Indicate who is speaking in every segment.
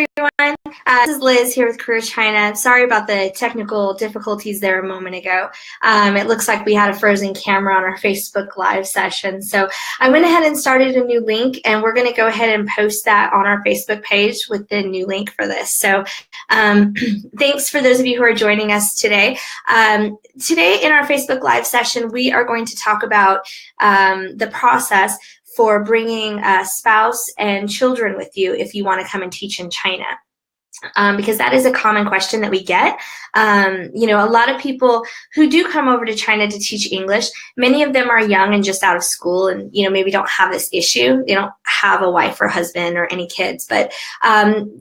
Speaker 1: everyone. This is Liz here with Career China. Sorry about the technical difficulties there a moment ago. It looks like we had a frozen camera on our Facebook Live session. So I went ahead and started a new link, and we're going to go ahead and post that on our Facebook page with the new link for this. So thanks for those of you who are joining us today. Today in our Facebook Live session, we are going to talk about the process for bringing a spouse and children with you if you want to come and teach in China. Because that is a common question that we get. You know, a lot of people who do come over to China to teach English, many of them are young and just out of school and, you know, maybe don't have this issue. They don't have a wife or husband or any kids. But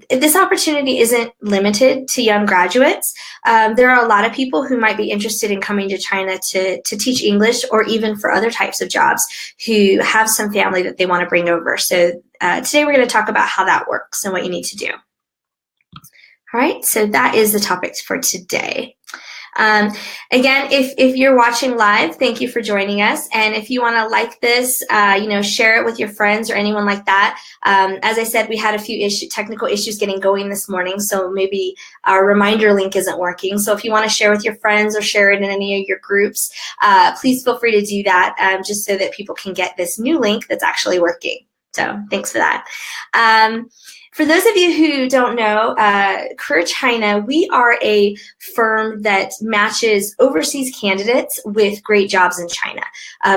Speaker 1: this opportunity isn't limited to young graduates. There are a lot of people who might be interested in coming to China to teach English, or even for other types of jobs, who have some family that they want to bring over. So today we're going to talk about how that works and what you need to do. All right, so that is the topic for today. Again, if you're watching live, thank you for joining us. And if you want to like this, you know, share it with your friends or anyone like that. As I said, we had a few technical issues getting going this morning, so maybe our reminder link isn't working. So if you want to share with your friends or share it in any of your groups, please feel free to do that, just so that people can get this new link that's actually working. So thanks for that. For those of you who don't know, Career China, we are a firm that matches overseas candidates with great jobs in China.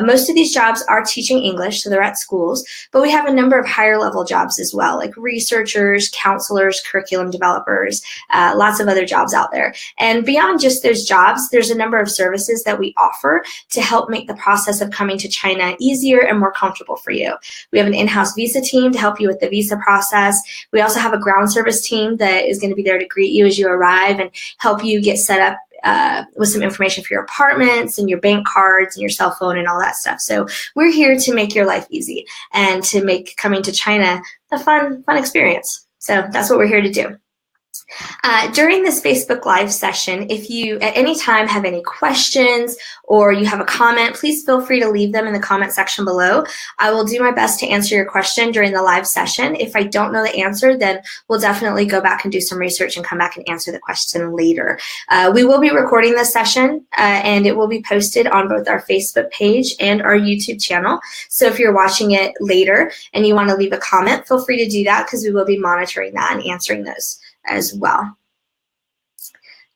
Speaker 1: Most of these jobs are teaching English, so they're at schools, but we have a number of higher level jobs as well, like researchers, counselors, curriculum developers, lots of other jobs out there. And beyond just those jobs, there's a number of services that we offer to help make the process of coming to China easier and more comfortable for you. We have an in-house visa team to help you with the visa process. We also have a ground service team that is going to be there to greet you as you arrive and help you get set up with some information for your apartments and your bank cards and your cell phone and all that stuff. So we're here to make your life easy and to make coming to China a fun experience. So that's what we're here to do. During this Facebook Live session, if you at any time have any questions or you have a comment, please feel free to leave them in the comment section below. I will do my best to answer your question during the live session. If I don't know the answer, then we'll definitely go back and do some research and come back and answer the question later. We will be recording this session and it will be posted on both our Facebook page and our YouTube channel. So if you're watching it later and you want to leave a comment, feel free to do that, because we will be monitoring that and answering those as well.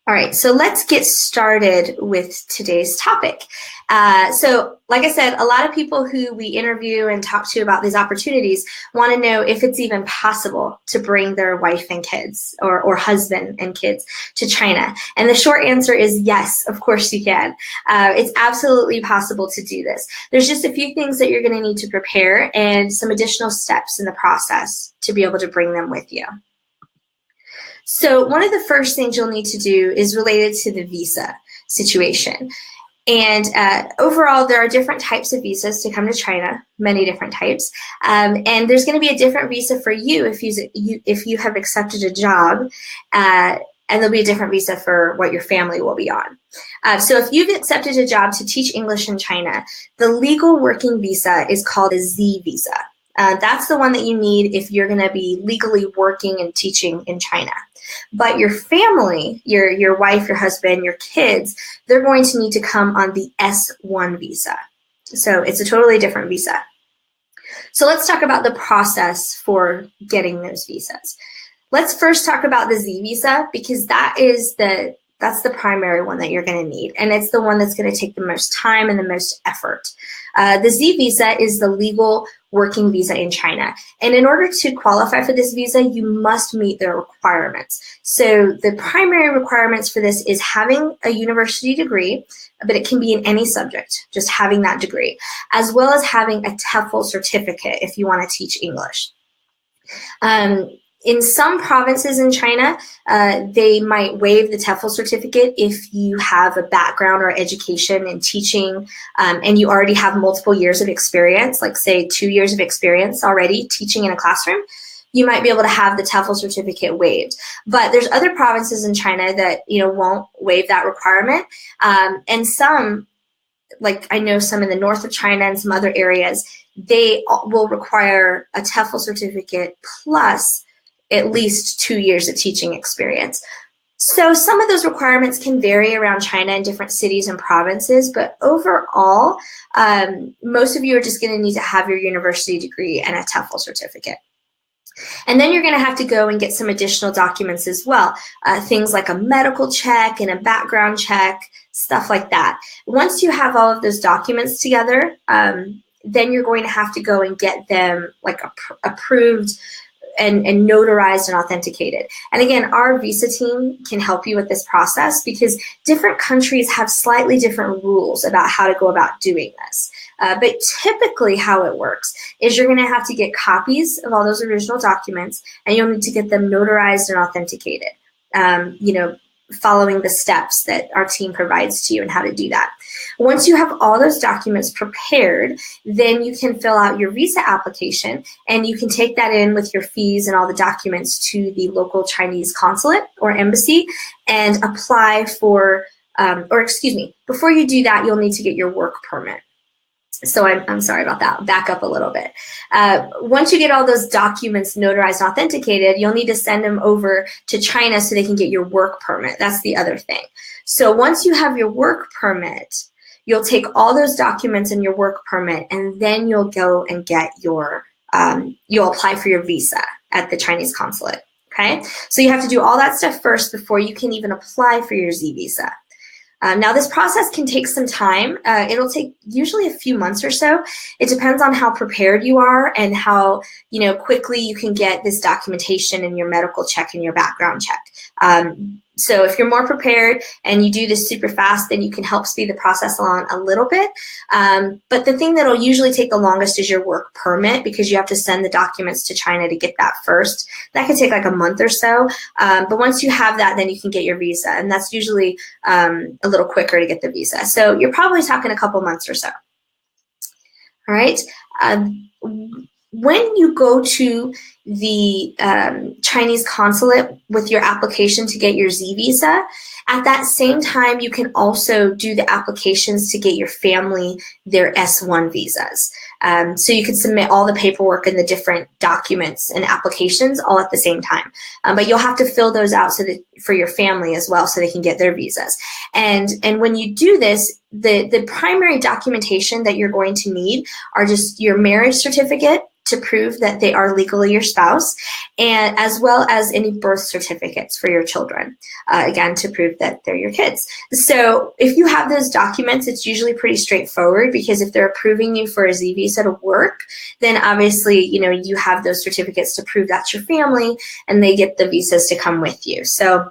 Speaker 1: All right, so let's get started with today's topic. So like I said, a lot of people who we interview and talk to about these opportunities want to know if it's even possible to bring their wife and kids or husband and kids to China. And the short answer is yes, of course you can. It's absolutely possible to do this. There's just a few things that you're going to need to prepare and some additional steps in the process to be able to bring them with you. So one of the first things you'll need to do is related to the visa situation. And overall, there are different types of visas to come to China, many different types. And there's going to be a different visa for you if you have accepted a job, and there'll be a different visa for what your family will be on. So if you've accepted a job to teach English in China, the legal working visa is called a Z visa. That's the one that you need if you're going to be legally working and teaching in China. But your family, your wife, your husband, your kids, they're going to need to come on the S1 visa. So it's a totally different visa. So let's talk about the process for getting those visas. Let's first talk about the Z visa, because that's the primary one that you're going to need, and it's the one that's going to take the most time and the most effort. The Z visa is the legal working visa in China, and in order to qualify for this visa, you must meet the requirements. So the primary requirements for this is having a university degree, but it can be in any subject, just having that degree, as well as having a TEFL certificate if you want to teach English. In some provinces in China, they might waive the TEFL certificate if you have a background or education in teaching and you already have multiple years of experience, like say 2 years of experience already teaching in a classroom. You might be able to have the TEFL certificate waived. But there's other provinces in China that won't waive that requirement, and some, like I know some in the north of China and some other areas, they will require a TEFL certificate plus at least 2 years of teaching experience. So some of those requirements can vary around China in different cities and provinces, but overall, most of you are just going to need to have your university degree and a TEFL certificate. And then you're going to have to go and get some additional documents as well, things like a medical check and a background check, stuff like that. Once you have all of those documents together, then you're going to have to go and get them like approved and notarized and authenticated. And again, our visa team can help you with this process because different countries have slightly different rules about how to go about doing this. But typically how it works is you're going to have to get copies of all those original documents, and you'll need to get them notarized and authenticated, following the steps that our team provides to you and how to do that. Once you have all those documents prepared, then you can fill out your visa application, and you can take that in with your fees and all the documents to the local Chinese consulate or embassy and apply for, before you do that, you'll need to get your work permit. So I'm sorry about that. I'll back up a little bit. Once you get all those documents notarized and authenticated, you'll need to send them over to China so they can get your work permit. That's the other thing. So once you have your work permit, you'll take all those documents and your work permit, and then you'll go and get your, you'll apply for your visa at the Chinese consulate. Okay? So you have to do all that stuff first before you can even apply for your Z visa. Now, this process can take some time. It'll take usually a few months or so. It depends on how prepared you are and how quickly you can get this documentation and your medical check and your background check. So if you're more prepared and you do this super fast, then you can help speed the process along a little bit. But the thing that'll usually take the longest is your work permit, because you have to send the documents to China to get that first. That could take like a month or so. But once you have that, then you can get your visa. And that's usually a little quicker to get the visa. So you're probably talking a couple months or so. All right. When you go to the Chinese consulate with your application to get your Z visa, at that same time, you can also do the applications to get your family their S1 visas. So you can submit all the paperwork and the different documents and applications all at the same time. But you'll have to fill those out so that for your family as well, so they can get their visas. And when you do this, the primary documentation that you're going to need are just your marriage certificate to prove that they are legally your spouse, and as well as any birth certificates for your children, again, to prove that they're your kids. So if you have those documents, it's usually pretty straightforward, because if they're approving you for a Z visa to work, then obviously, you have those certificates to prove that's your family, and they get the visas to come with you. So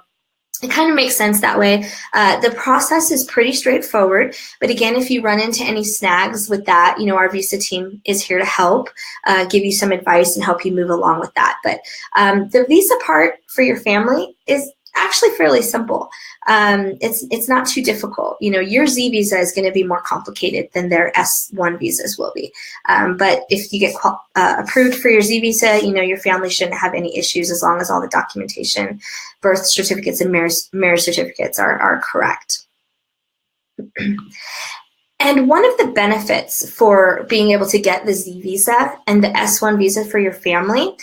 Speaker 1: it kind of makes sense that way. The process is pretty straightforward, but again, if you run into any snags with that, our visa team is here to help, give you some advice and help you move along with that. But the visa part for your family is actually fairly simple. It's not too difficult. Your Z visa is going to be more complicated than their S1 visas will be. But if you get approved for your Z visa, your family shouldn't have any issues as long as all the documentation, birth certificates, and marriage certificates are correct. And one of the benefits for being able to get the Z visa and the S1 visa for your family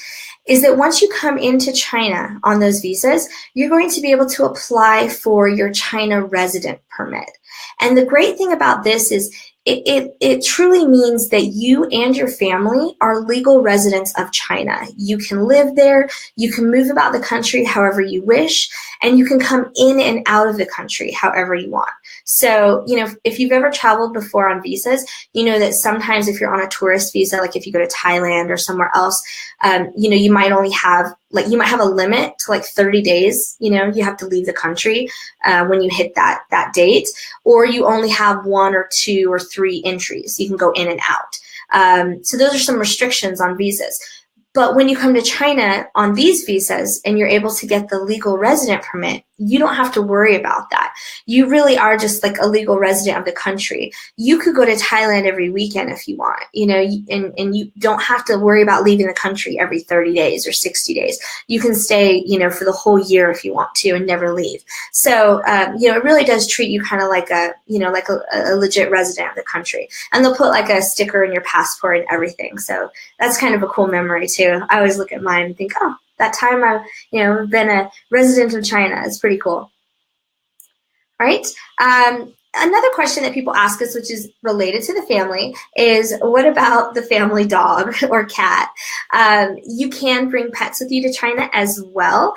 Speaker 1: is that once you come into China on those visas, you're going to be able to apply for your China resident permit. And the great thing about this is it truly means that you and your family are legal residents of China. You can live there, you can move about the country however you wish, and you can come in and out of the country however you want. So, if you've ever traveled before on visas, you know that sometimes if you're on a tourist visa, like if you go to Thailand or somewhere else, you might only have, you might have a limit to 30 days, you have to leave the country when you hit that date, or you only have 1 or 2 or 3 entries. You can go in and out. So those are some restrictions on visas. But when you come to China on these visas and you're able to get the legal resident permit, you don't have to worry about that. You really are just like a legal resident of the country. You could go to Thailand every weekend if you want, and you don't have to worry about leaving the country every 30 days or 60 days. You can stay, for the whole year if you want to and never leave. So, it really does treat you kind of like a legit resident of the country. And they'll put like a sticker in your passport and everything. So that's kind of a cool memory too. too. I always look at mine and think, oh, that time I've, been a resident of China. It's pretty cool. All right. Another question that people ask us, which is related to the family, is what about the family dog or cat? You can bring pets with you to China as well.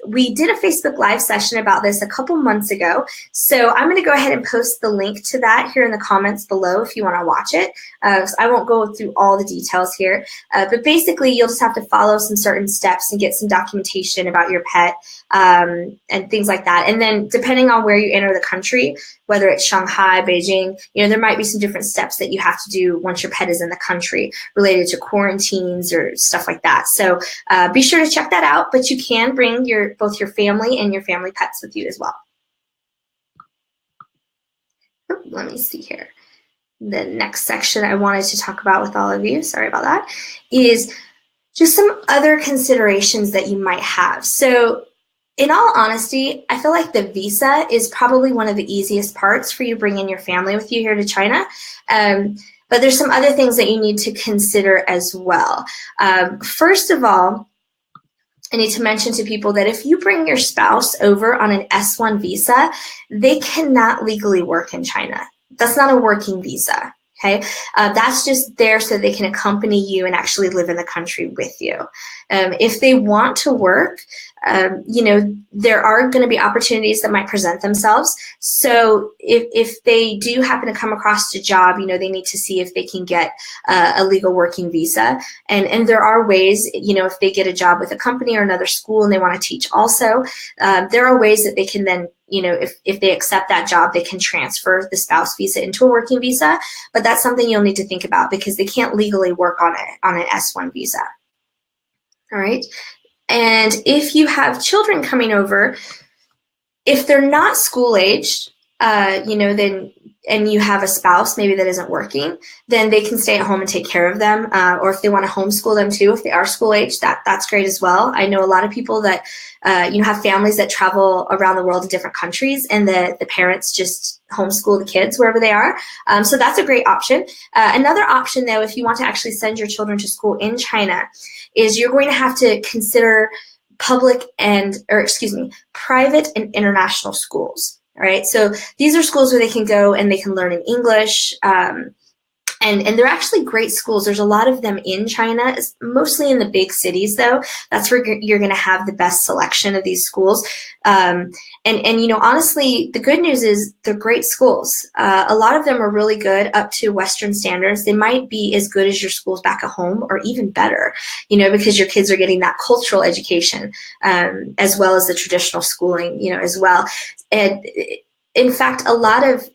Speaker 1: We did a Facebook Live session about this a couple months ago, so I'm going to go ahead and post the link to that here in the comments below if you want to watch it. So I won't go through all the details here, but basically you'll just have to follow some certain steps and get some documentation about your pet and things like that. And then depending on where you enter the country, whether it's Shanghai, Beijing, there might be some different steps that you have to do once your pet is in the country related to quarantines or stuff like that. So be sure to check that out, but you can bring both your family and your family pets with you as well. Let me see here. The next section I wanted to talk about with all of you, sorry about that, is just some other considerations that you might have. So in all honesty, I feel like the visa is probably one of the easiest parts for you bringing your family with you here to China. But there's some other things that you need to consider as well. First of all, I need to mention to people that if you bring your spouse over on an S1 visa, they cannot legally work in China. That's not a working visa. Okay, that's just there so they can accompany you and actually live in the country with you. If they want to work, there are going to be opportunities that might present themselves. So if they do happen to come across a job, they need to see if they can get a legal working visa. And there are ways, if they get a job with a company or another school and they want to teach also, there are ways that they can then, if they accept that job, they can transfer the spouse visa into a working visa. But that's something you'll need to think about because they can't legally work on an S1 visa. All right. And if you have children coming over, if they're not school aged, then and you have a spouse maybe that isn't working, then they can stay at home and take care of them. Or if they want to homeschool them too, if they are school aged, that's great as well. I know a lot of people that have families that travel around the world in different countries, and the parents just homeschool the kids wherever they are. So that's a great option. Another option, though, if you want to actually send your children to school in China, is you're going to have to consider private and international schools. All right, so these are schools where they can go and they can learn in English, and they're actually great schools. There's a lot of them in China, it's mostly in the big cities, though. That's where you're going to have the best selection of these schools. And honestly, the good news is they're great schools. A lot of them are really good up to Western standards. They might be as good as your schools back at home or even better, because your kids are getting that cultural education as well as the traditional schooling, as well. And in fact, a lot of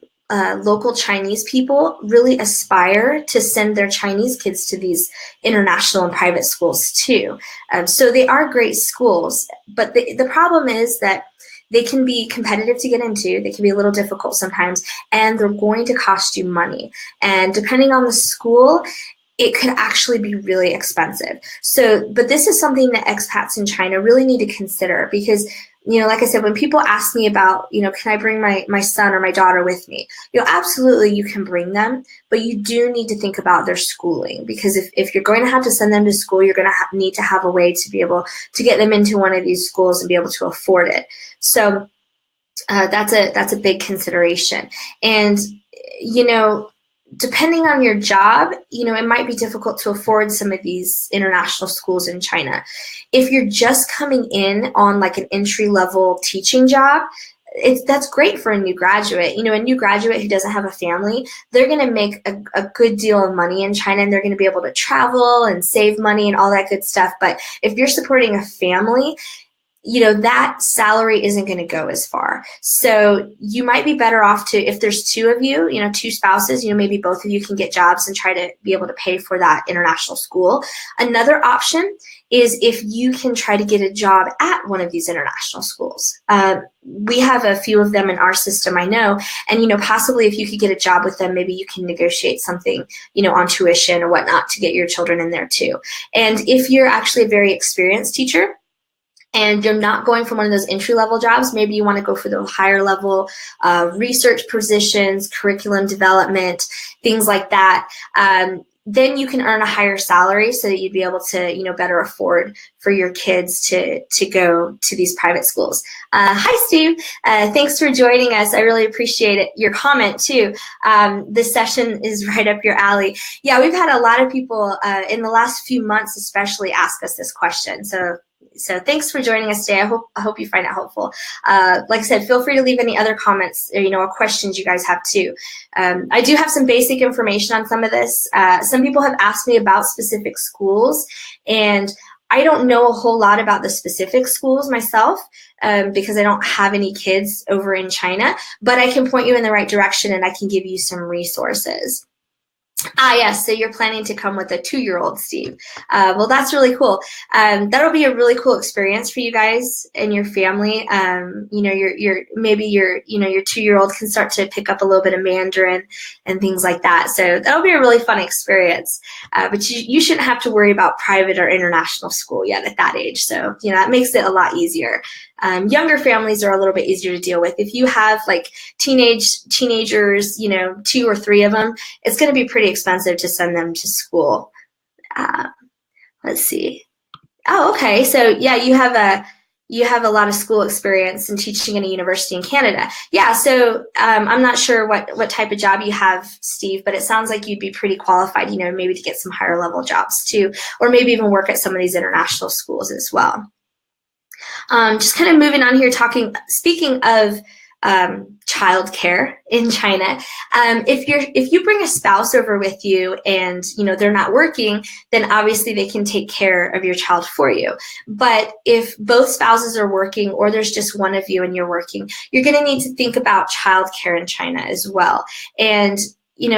Speaker 1: local Chinese people really aspire to send their Chinese kids to these international and private schools too. So they are great schools, but the problem is that they can be competitive to get into. They can be a little difficult sometimes, and they're going to cost you money. And depending on the school, it could actually be really expensive. So, but this is something that expats in China really need to consider because, like I said, when people ask me about, can I bring my son or my daughter with me? Absolutely you can bring them, but you do need to think about their schooling because if you're going to have to send them to school, you're going to need to have a way to be able to get them into one of these schools and be able to afford it. So that's a big consideration. And, depending on your job, it might be difficult to afford some of these international schools in China. If you're just coming in on like an entry-level teaching job, that's great for a new graduate. A new graduate who doesn't have a family, they're going to make a good deal of money in China, and they're going to be able to travel and save money and all that good stuff. But if you're supporting a family, that salary isn't going to go as far. So you might be better off to, if there's two of you, two spouses, maybe both of you can get jobs and try to be able to pay for that international school. Another option is if you can try to get a job at one of these international schools. We have a few of them in our system, I know, and, possibly if you could get a job with them, maybe you can negotiate something, on tuition or whatnot to get your children in there too. And if you're actually a very experienced teacher, and you're not going for one of those entry-level jobs, maybe you want to go for the higher-level research positions, curriculum development, things like that. then you can earn a higher salary so that you'd be able to, better afford for your kids to go to these private schools. Hi, Steve. Thanks for joining us. I really appreciate it. Your comment too. This session is right up your alley. Yeah, we've had a lot of people in the last few months especially ask us this question. So thanks for joining us today. I hope you find it helpful. Like I said, feel free to leave any other comments or questions you guys have too. I do have some basic information on some of this. Some people have asked me about specific schools, and I don't know a whole lot about the specific schools myself because I don't have any kids over in China, but I can point you in the right direction and I can give you some resources. Yes, so you're planning to come with a 2-year-old, Steve. Well, that's really cool. That'll be a really cool experience for you guys and your family. Maybe your 2-year-old can start to pick up a little bit of Mandarin and things like that. So that'll be a really fun experience. But you shouldn't have to worry about private or international school yet at that age. So, that makes it a lot easier. Younger families are a little bit easier to deal with. If you have like teenagers, 2 or 3 of them, it's going to be pretty expensive to send them to school. Let's see. Oh, okay. So yeah, you have a lot of school experience in teaching in a university in Canada. Yeah. So I'm not sure what type of job you have, Steve, but it sounds like you'd be pretty qualified, maybe to get some higher level jobs too, or maybe even work at some of these international schools as well. Just kind of moving on here, speaking of childcare in China. If you bring a spouse over with you and they're not working, then obviously they can take care of your child for you. But if both spouses are working or there's just one of you and you're working, you're going to need to think about childcare in China as well. And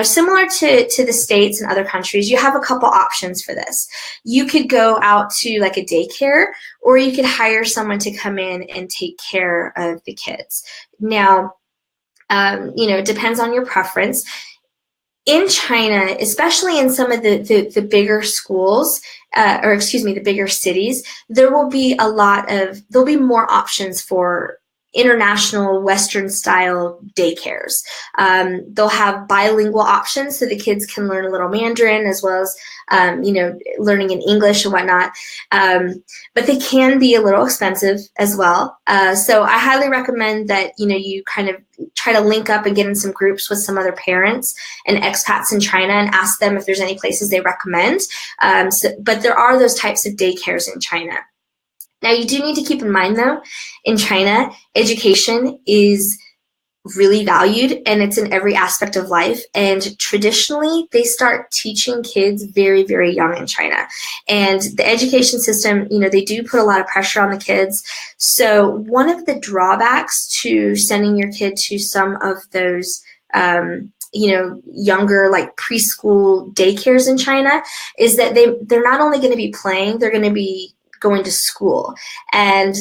Speaker 1: similar to the States and other countries, you have a couple options for this. You could go out to like a daycare, or you could hire someone to come in and take care of the kids. Now, it depends on your preference. In China, especially in some of the bigger schools, the bigger cities, there'll be more options for international Western style daycares. They'll have bilingual options so the kids can learn a little Mandarin as well as, learning in English and whatnot. But they can be a little expensive as well. So I highly recommend that, you kind of try to link up and get in some groups with some other parents and expats in China and ask them if there's any places they recommend. But there are those types of daycares in China. Now, you do need to keep in mind, though, in China, education is really valued, and it's in every aspect of life. And traditionally, they start teaching kids very, very young in China. And the education system, they do put a lot of pressure on the kids. So one of the drawbacks to sending your kid to some of those younger like preschool daycares in China is that they're not only going to be playing, they're going to be going to school. And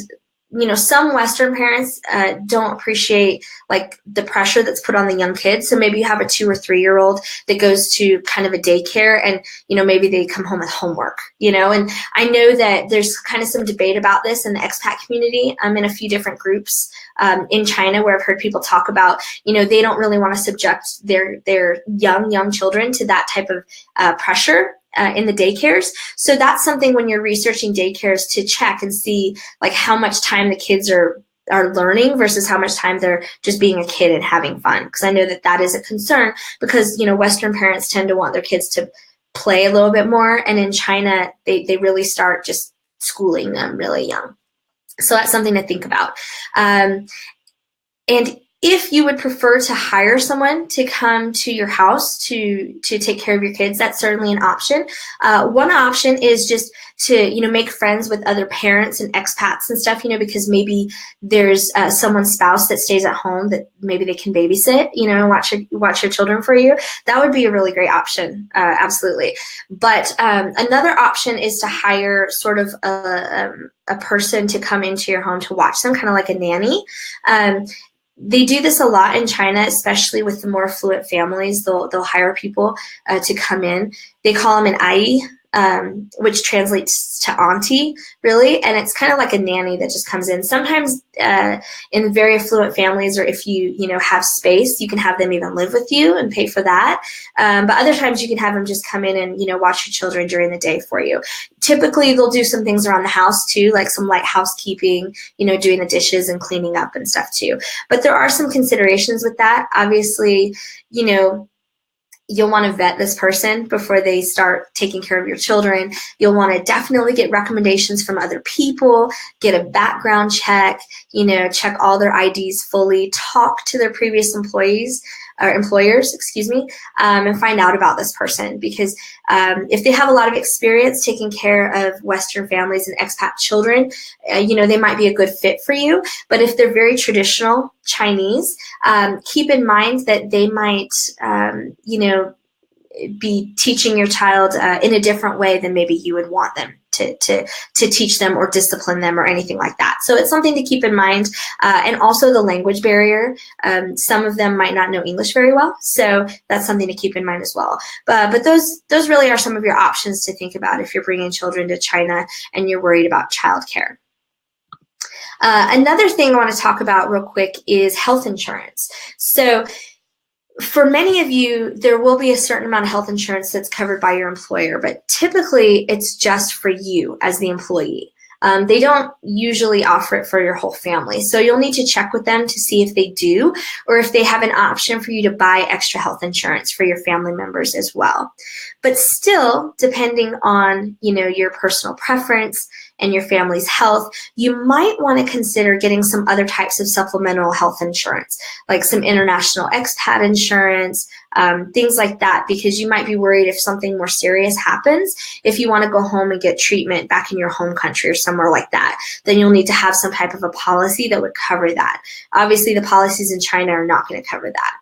Speaker 1: some Western parents don't appreciate like the pressure that's put on the young kids. So maybe you have a 2 or 3-year-old that goes to kind of a daycare, and maybe they come home with homework. And I know that there's kind of some debate about this in the expat community. I'm in a few different groups in China where I've heard people talk about they don't really want to subject their young children to that type of pressure in the daycares. So that's something when you're researching daycares to check and see like how much time the kids are learning versus how much time they're just being a kid and having fun. Because I know that is a concern because, Western parents tend to want their kids to play a little bit more. And in China, they really start just schooling them really young. So that's something to think about. And if you would prefer to hire someone to come to your house to take care of your kids, that's certainly an option. One option is just to, make friends with other parents and expats and stuff, because maybe there's someone's spouse that stays at home that maybe they can babysit, watch your children for you. That would be a really great option. Absolutely. But another option is to hire sort of a person to come into your home to watch them, kind of like a nanny. They do this a lot in China, especially with the more affluent families. They'll hire people to come in. They call them an ai, which translates to auntie, really. And it's kind of like a nanny that just comes in. Sometimes in very affluent families, or if you have space, you can have them even live with you and pay for that. But other times you can have them just come in and watch your children during the day for you. Typically, they'll do some things around the house too, like some light housekeeping, doing the dishes and cleaning up and stuff too. But there are some considerations with that. Obviously, you'll want to vet this person before they start taking care of your children. You'll want to definitely get recommendations from other people, get a background check, check all their IDs fully, talk to their previous employers, and find out about this person. Because if they have a lot of experience taking care of Western families and expat children, they might be a good fit for you. But if they're very traditional Chinese, keep in mind that they might, be teaching your child in a different way than maybe you would want them to teach them or discipline them or anything like that. So it's something to keep in mind. And also the language barrier. Some of them might not know English very well, so that's something to keep in mind as well. But those really are some of your options to think about if you're bringing children to China and you're worried about childcare. Another thing I want to talk about real quick is health insurance. So for many of you, there will be a certain amount of health insurance that's covered by your employer, but typically it's just for you as the employee. They don't usually offer it for your whole family. So you'll need to check with them to see if they do, or if they have an option for you to buy extra health insurance for your family members as well. But still, depending on, your personal preference and your family's health, you might want to consider getting some other types of supplemental health insurance, like some international expat insurance, things like that, because you might be worried if something more serious happens, if you want to go home and get treatment back in your home country or somewhere like that, then you'll need to have some type of a policy that would cover that. Obviously, the policies in China are not going to cover that.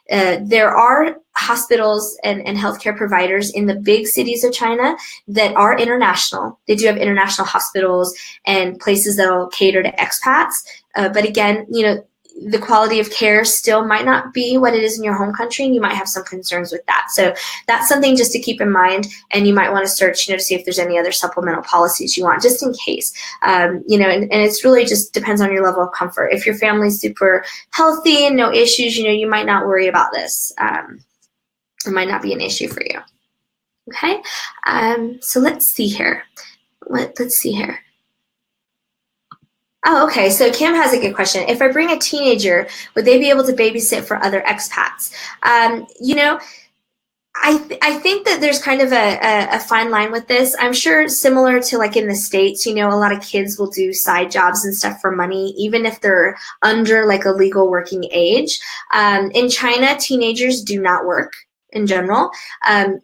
Speaker 1: There are hospitals and healthcare providers in the big cities of China that are international. They do have international hospitals and places that will cater to expats. But again, the quality of care still might not be what it is in your home country, and you might have some concerns with that. So that's something just to keep in mind, and you might want to search, to see if there's any other supplemental policies you want, just in case. And it's really just depends on your level of comfort. If your family's super healthy and no issues, you might not worry about this. It might not be an issue for you. Okay, so let's see here. Let's see here. Oh, okay. So Kim has a good question. If I bring a teenager, would they be able to babysit for other expats? I think that there's kind of a fine line with this. I'm sure similar to like in the States, a lot of kids will do side jobs and stuff for money, even if they're under like a legal working age. In China, teenagers do not work in general.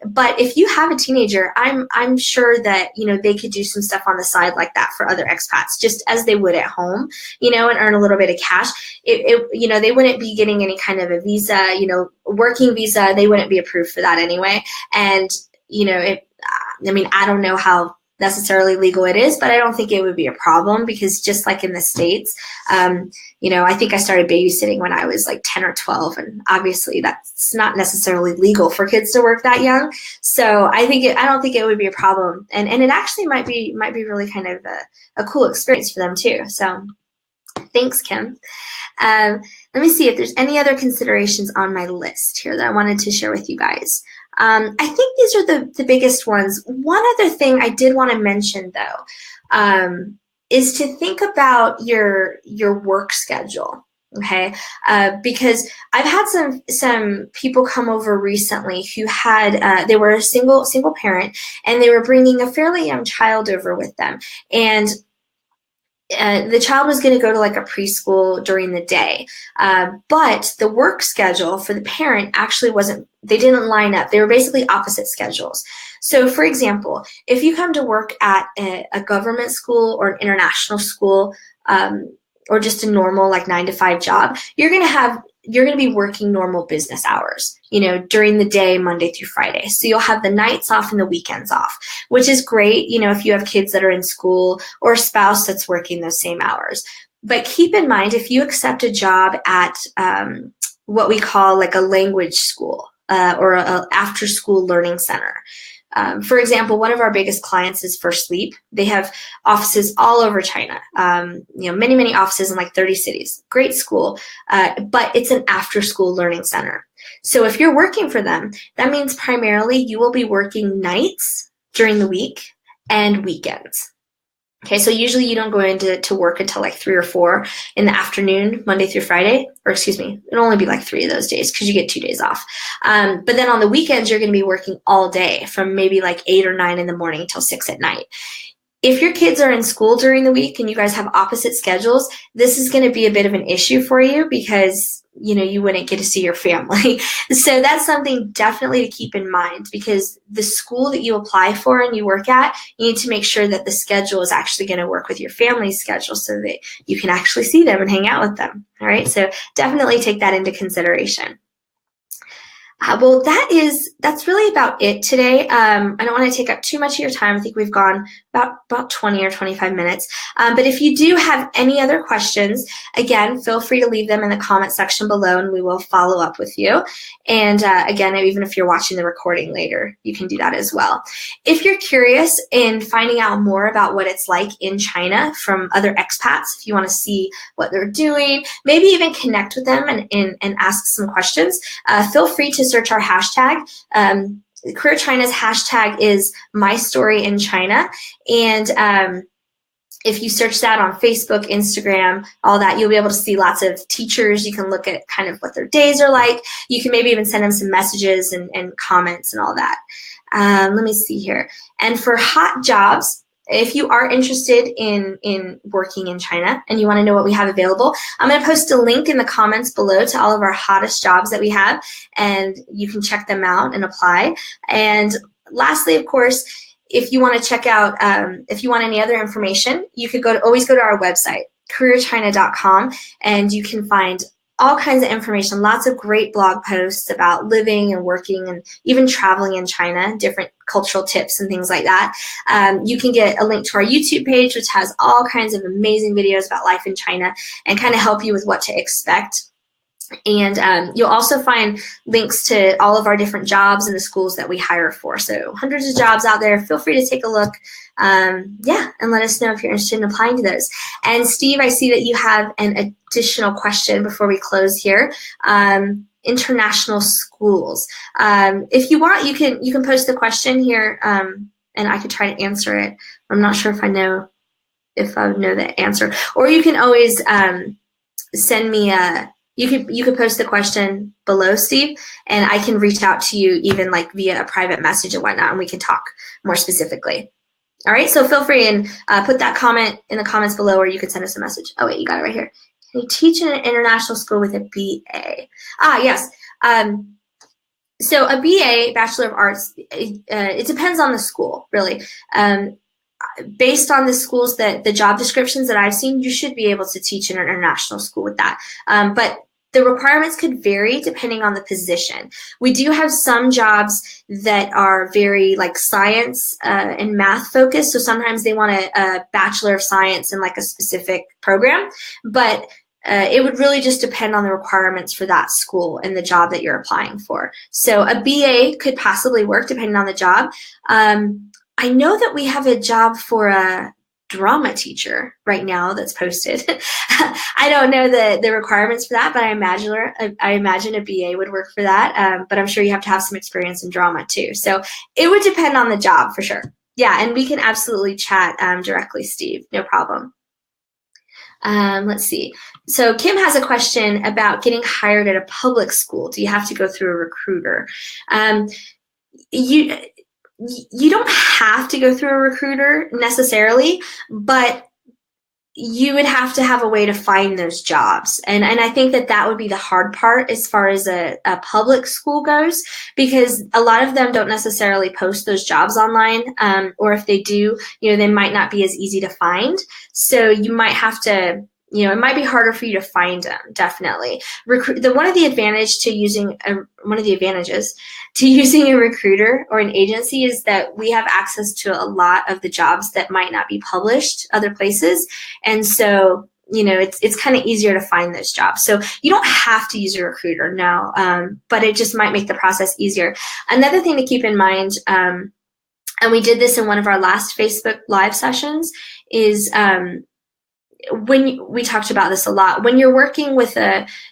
Speaker 1: But if you have a teenager, I'm sure that, they could do some stuff on the side like that for other expats, just as they would at home, and earn a little bit of cash. They wouldn't be getting any kind of a visa, working visa. They wouldn't be approved for that anyway. And, I don't know how necessarily legal it is, but I don't think it would be a problem, because just like in the States, I think I started babysitting when I was like 10 or 12, and obviously that's not necessarily legal for kids to work that young. So I don't think it would be a problem, and it actually might be really kind of a cool experience for them too. So thanks, Kim. Let me see if there's any other considerations on my list here that I wanted to share with you guys. I think these are the biggest ones. One other thing I did want to mention, though, is to think about your work schedule. Okay, because I've had some people come over recently who had they were a single parent, and they were bringing a fairly young child over with them, and the child was going to go to like a preschool during the day, but the work schedule for the parent actually they didn't line up. They were basically opposite schedules. So for example, if you come to work at a government school or an international school, or just a normal like 9-to-5 job, you're going to be working normal business hours, during the day, Monday through Friday. So you'll have the nights off and the weekends off, which is great, if you have kids that are in school or a spouse that's working those same hours. But keep in mind, if you accept a job at what we call like a language school or a after-school learning center, For example, one of our biggest clients is For Sleep. They have offices all over China, many, many offices in like 30 cities. Great school, but it's an after-school learning center. So if you're working for them, that means primarily you will be working nights during the week and weekends. Okay, so usually you don't go into work until like 3 or 4 in the afternoon, Monday through Friday, or excuse me, it'll only be like 3 of those days because you get 2 days off. But then on the weekends, you're going to be working all day from maybe like 8 or 9 in the morning till 6 at night. If your kids are in school during the week and you guys have opposite schedules, this is going to be a bit of an issue for you because you wouldn't get to see your family. So that's something definitely to keep in mind, because the school that you apply for and you work at, you need to make sure that the schedule is actually going to work with your family's schedule so that you can actually see them and hang out with them. All right, so definitely take that into consideration. Well, that's really about it today. I don't want to take up too much of your time. I think we've gone about 20 or 25 minutes. But if you do have any other questions, again, feel free to leave them in the comment section below and we will follow up with you. And again, even if you're watching the recording later, you can do that as well. If you're curious in finding out more about what it's like in China from other expats, if you want to see what they're doing, maybe even connect with them and ask some questions, feel free to search our hashtag. Career China's hashtag is MyStoryInChina. And if you search that on Facebook, Instagram, all that, you'll be able to see lots of teachers. You can look at kind of what their days are like. You can maybe even send them some messages and comments and all that. Let me see here. And for hot jobs, if you are interested in working in China and you want to know what we have available, I'm going to post a link in the comments below to all of our hottest jobs that we have, and you can check them out and apply. And lastly, of course, if you want to check out, if you want any other information, you could always go to our website, careerchina.com, and you can find all kinds of information, lots of great blog posts about living and working and even traveling in China, different cultural tips and things like that. You can get a link to our YouTube page, which has all kinds of amazing videos about life in China and kind of help you with what to expect. And you'll also find links to all of our different jobs and the schools that we hire for. So hundreds of jobs out there. Feel free to take a look. And let us know if you're interested in applying to those. And Steve, I see that you have an additional question before we close here. International schools. If you want, you can post the question here, and I could try to answer it. I'm not sure if I know the answer. Or you can always send me you could post the question below, Steve, and I can reach out to you even like via a private message and whatnot, and we can talk more specifically. All right, so feel free and put that comment in the comments below, or you can send us a message. Oh, wait, you got it right here. Can you teach in an international school with a BA? Yes. So a BA, Bachelor of Arts, it depends on the school, really. Based on the schools the job descriptions that I've seen, you should be able to teach in an international school with that. But the requirements could vary depending on the position. We do have some jobs that are very like science and math focused. So sometimes they want a Bachelor of Science in like a specific program, but it would really just depend on the requirements for that school and the job that you're applying for. So a BA could possibly work depending on the job. I know that we have a job for a drama teacher right now that's posted. I don't know the requirements for that, but I imagine a BA would work for that. But I'm sure you have to have some experience in drama too. So it would depend on the job for sure. Yeah, and we can absolutely chat directly, Steve. No problem. Let's see. So Kim has a question about getting hired at a public school. Do you have to go through a recruiter? You don't have to go through a recruiter necessarily, but you would have to have a way to find those jobs. And I think that would be the hard part as far as a public school goes, because a lot of them don't necessarily post those jobs online, or if they do, they might not be as easy to find. So you might have to, it might be harder for you to find them, definitely. One of the advantages to using a recruiter or an agency is that we have access to a lot of the jobs that might not be published other places. And so, it's kind of easier to find those jobs. So you don't have to use a recruiter, no, but it just might make the process easier. Another thing to keep in mind, and we did this in one of our last Facebook Live sessions, is when we talked about this a lot, when you're working with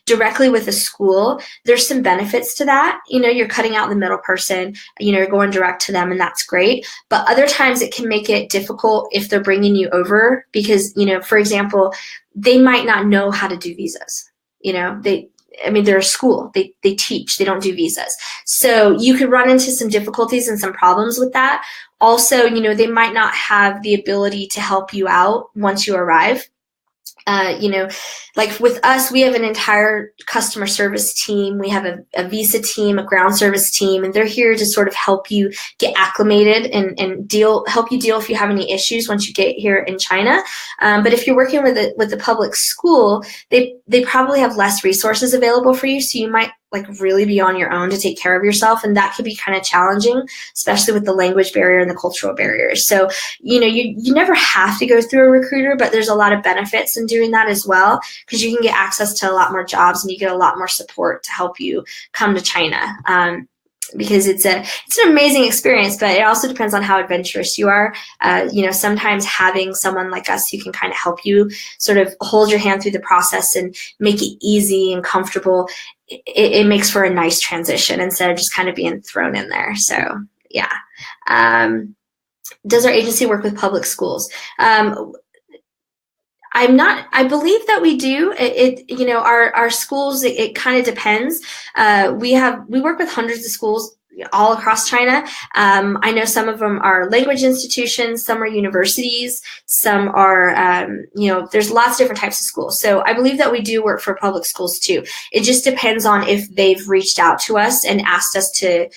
Speaker 1: directly with a school, there's some benefits to that. You're cutting out the middle person, you're going direct to them, and that's great. But other times it can make it difficult if they're bringing you over because, for example, they might not know how to do visas. They're a school, they teach, they don't do visas. So you could run into some difficulties and some problems with that. Also, they might not have the ability to help you out once you arrive. Like with us, we have an entire customer service team. We have a visa team, a ground service team, and they're here to sort of help you get acclimated and help you deal if you have any issues once you get here in China. But if you're working with the public school, they probably have less resources available for you. So you might really be on your own to take care of yourself. And that could be kind of challenging, especially with the language barrier and the cultural barriers. So, you never have to go through a recruiter, but there's a lot of benefits in doing that as well, because you can get access to a lot more jobs and you get a lot more support to help you come to China. Because it's an amazing experience, but it also depends on how adventurous you are. Sometimes having someone like us who can kind of help you sort of hold your hand through the process and make it easy and comfortable, it makes for a nice transition instead of just kind of being thrown in there. So yeah. Does our agency work with public schools? I believe that we do. Our schools, it kind of depends. We work with hundreds of schools all across China. I know some of them are language institutions, some are universities, some are, there's lots of different types of schools. So I believe that we do work for public schools too. It just depends on if they've reached out to us and asked us to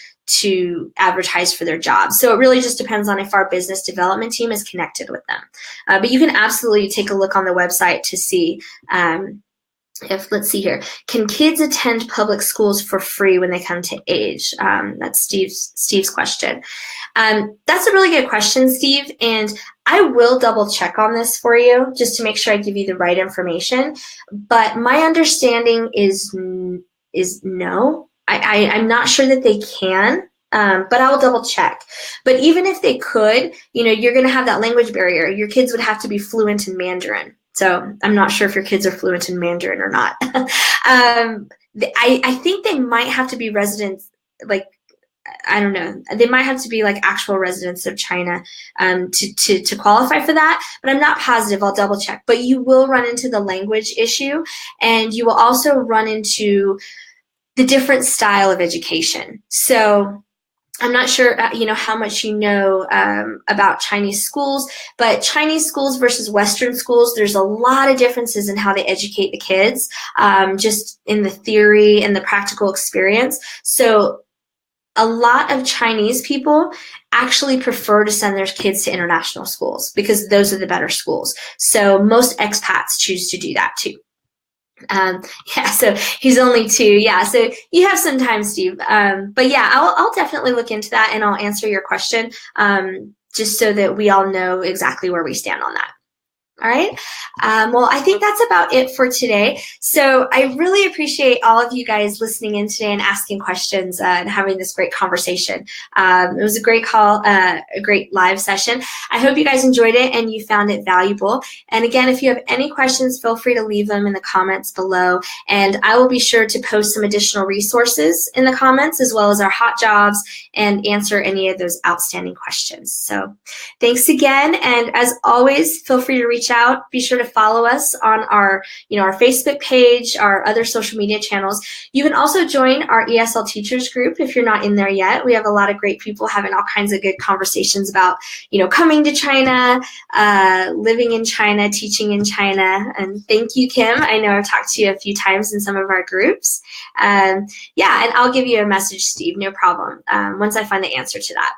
Speaker 1: advertise for their jobs. So it really just depends on if our business development team is connected with them. But you can absolutely take a look on the website to see let's see here. Can kids attend public schools for free when they come to age? That's Steve's question. That's a really good question, Steve. And I will double check on this for you just to make sure I give you the right information. But my understanding is no. I'm not sure that they can, but I will double check. But even if they could, you're going to have that language barrier. Your kids would have to be fluent in Mandarin. So I'm not sure if your kids are fluent in Mandarin or not. I think they might have to be residents, I don't know. They might have to be actual residents of China to qualify for that, but I'm not positive. I'll double check. But you will run into the language issue, and you will also run into the different style of education. So I'm not sure, how much you know about Chinese schools, but Chinese schools versus Western schools, there's a lot of differences in how they educate the kids, just in the theory and the practical experience. So a lot of Chinese people actually prefer to send their kids to international schools because those are the better schools. So most expats choose to do that too. So he's only 2. Yeah, so you have some time, Steve. But yeah, I'll definitely look into that and I'll answer your question just so that we all know exactly where we stand on that. All right. Well, I think that's about it for today. So I really appreciate all of you guys listening in today and asking questions and having this great conversation. It was a great call, a great live session. I hope you guys enjoyed it and you found it valuable. And again, if you have any questions, feel free to leave them in the comments below. And I will be sure to post some additional resources in the comments as well as our hot jobs and answer any of those outstanding questions. So thanks again. And as always, feel free to reach out. Be sure to follow us on our Facebook page, our other social media channels. You can also join our ESL teachers group if you're not in there yet. We have a lot of great people having all kinds of good conversations about, coming to China, living in China, teaching in China. And thank you, Kim. I know I've talked to you a few times in some of our groups. And I'll give you a message, Steve, no problem, once I find the answer to that.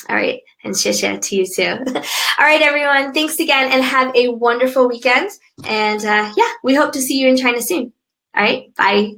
Speaker 1: All right, and xie to you too. All right, everyone, thanks again and have a wonderful weekend. And we hope to see you in China soon. All right, bye.